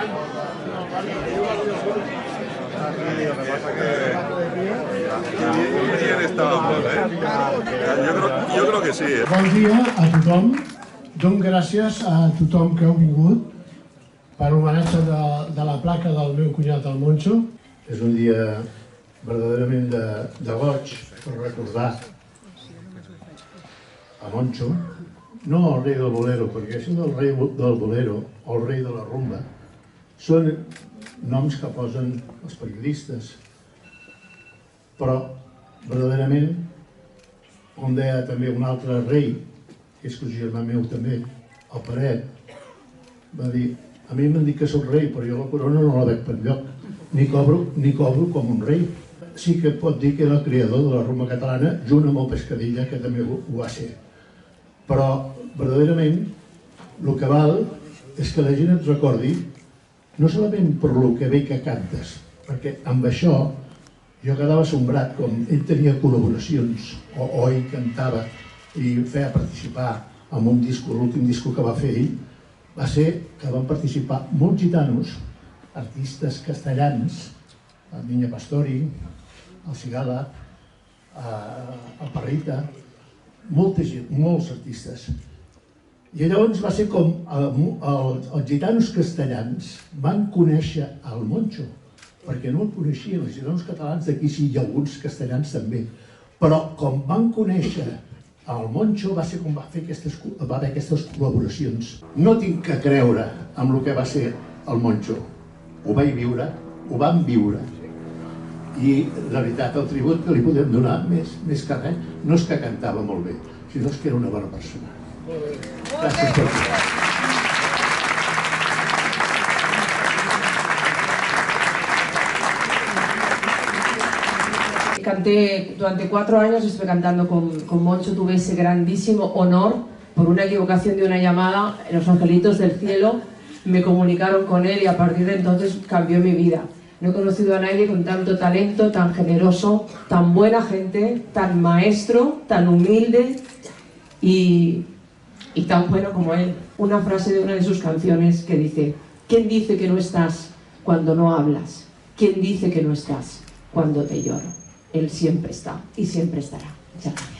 Lo que pasa que bien estava molt, Jo crec que sí. Bon dia a tothom. Dono gràcies a tothom que heu vingut per l'homenatge de la placa del meu cunyat, el Moncho. És un dia verdaderament de goig per recordar a Moncho, no el rei del bolero, perquè això del rei del bolero o el rei de la rumba són noms que posen els periodistes, però verdaderament, com deia també un altre rei, que és un germà meu també, el Peret, va dir: a mi m'han dit que soc rei, però jo la corona no la veig per lloc, ni cobro com un rei. Sí que pot dir que era el creador de la rumba catalana, junt amb el Pescadilla, que també ho va ser. Però, verdaderament, el que val és que la gent et recordi, no solament per el que bé que cantes, perquè amb això jo quedava assombrat, com ell tenia col·laboracions, o ell cantava i feia participar en un disco, l'últim disco que va fer ell, va ser que van participar molts gitanos, artistes castellans, el Niña Pastori, el Cigala, el Parrita, molts artistes. I llavors va ser com els gitanos castellans van conèixer el Moncho, perquè no el coneixien, els gitanos catalans d'aquí sí, i alguns castellans també, però com van conèixer el Moncho va ser com va haver aquestes col·laboracions. No tinc que creure en el que va ser el Moncho, ho vaig viure, ho vam viure, i la veritat, el tribut que li podem donar, més que res, no és que cantava molt bé, sinó que era una bona persona. Gràcies per tot. Canté durante 4 años, estuve cantando con Moncho, tuve ese grandísimo honor, por una equivocación de una llamada, los angelitos del cielo me comunicaron con él y a partir de entonces cambió mi vida. No he conocido a nadie con tanto talento, tan generoso, tan buena gente, tan maestro, tan humilde y tan bueno como él. Una frase de una de sus canciones que dice: ¿quién dice que no estás cuando no hablas? ¿Quién dice que no estás cuando te lloro? Él siempre está y siempre estará. Muchas gracias.